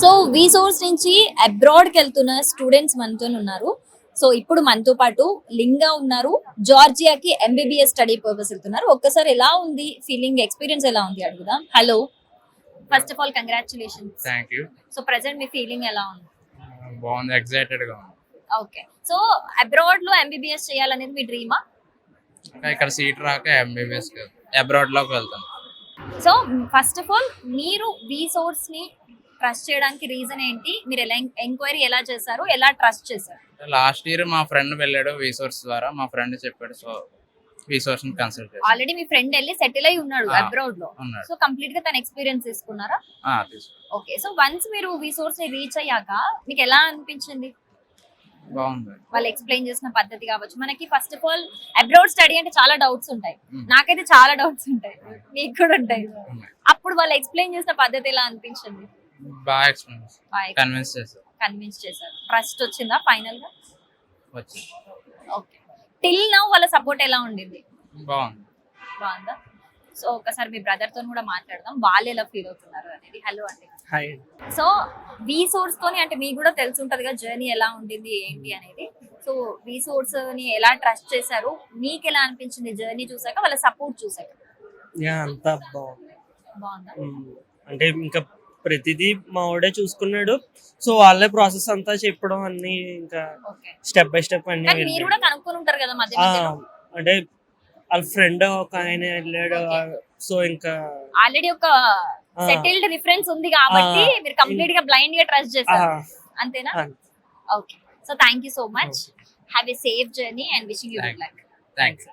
So source నుంచి abroad కి వెళ్తున్న స్టూడెంట్స్ మనతో ఉన్నారు. సో ఇప్పుడు మనతో పాటు లింగా ఉన్నారు. జార్జియాకి ఎంబీబీఎస్ స్టడీ పర్పస్ వెళ్తున్నారు. ఒక్కసారి ఎలా ఉంది ఫీలింగ్, ఎక్స్పీరియన్స్ ఎలా ఉంది అడుగుదాం. Hello, first of all congratulations. Thank you. So present me feeling ఎలా ఉంది? బాగుంది, ఎక్సైటెడ్ గా ఉంది. ఓకే, సో అబ్రాడ్ లో ఎంబీబీఎస్ చేయాలనేది మీ డ్రీమా? ఇంకా ఇక్కడ సీట్ రాక ఎంబీబీఎస్ అబ్రాడ్ లోకి వెళ్తాను. సో ఫస్ట్ ఆఫ్ ఆల్ మీరు సోర్స్ ని ట్రస్ట్ చేయడానికి రీజన్ ఏంటి? మీరు ఎలా ఎంక్వైరీ ఎలా చేశారు, ఎలా ట్రస్ట్ చేశారు? లాస్ట్ ఇయర్ మా ఫ్రెండ్ వెళ్ళాడు విసోర్స్ ద్వారా, మా ఫ్రెండ్ చెప్పాడు. సో విసోర్స్ ని కన్సల్ట్ చేశాను. ఆల్రెడీ మీ ఫ్రెండ్ వెళ్ళి సెటిల్ అయి ఉన్నాడు అబ్రాడ్ లో. ఉన్నాడు. సో కంప్లీట్ గా తన ఎక్స్పీరియన్స్ తీసుకున్నారా? ఓకే, సో వన్స్ మీరు సోర్స్ ని రీచ్ అయ్యాక మీకు ఎలా అనిపించింది? బాగుంది. వాళ్ళు ఎక్స్ప్లెయిన్ చేసిన పద్ధతి కావచ్చు. మనకి first of all abroad study అంటే చాలా డౌట్స్ ఉంటాయి. నాకైతే చాలా డౌట్స్ ఉంటాయి, మీకు కూడా ఉంటాయి. అప్పుడు వాళ్ళు ఎక్స్ప్లెయిన్ చేసిన పద్ధతి ఎలా అనిపించింది? బాగా ఎక్స్ప్లెయిన్ కన్విన్స్ చేశారు. ట్రస్ట్ వచ్చిందా ఫైనల్ గా? వచ్చింది. ఓకే, టిల్ నౌ వాళ్ళ సపోర్ట్ ఎలా ఉండింది? బాగుందా? సో ఒకసారి మీ బ్రదర్ తో కూడా మాట్లాడదాం, వాళ్ళు ఎలా ఫీల్ అవుతున్నారు అనేది. హలో అండి. హాయ్. సో సోర్స్ తోని అంటే మీకు కూడా తెలిసి ఉంటది కదా జర్నీ ఎలా ఉండింది ఏంటి అనేది. సో సోర్స్ ని ఎలా ట్రస్ట్ చేశారు, మీకు ఎలా అనిపించింది జర్నీ చూసాక, వాళ్ళ సపోర్ట్ చూసాక? అంతా బాగుంది. బాగుందా? అంటే ఇంకా ప్రతిదీ మా వాడే చూసుకున్నాడు. సో వాళ్ళే ప్రాసెస్ అంతా చెప్పడం అన్ని ఇంకా స్టెప్ బై స్టెప్ అన్ని. కానీ మీరు కూడా కనుక్కొని ఉంటారు కదా మధ్య మధ్యలో. అంటే వాళ్ళ ఫ్రెండ్ ఒక ఆయన వెళ్ళాడు. సో ఇంకా ఆల్రెడీ ఒక సెటిల్డ్ రిఫరెన్స్ ఉంది కాబట్టి మీరు కంప్లీట్ గా బ్లైండ్ గా ట్రస్ట్ చేశారు, అంతేనా? Okay, so thank you so much. Have a safe journey and wishing you good luck. Thanks.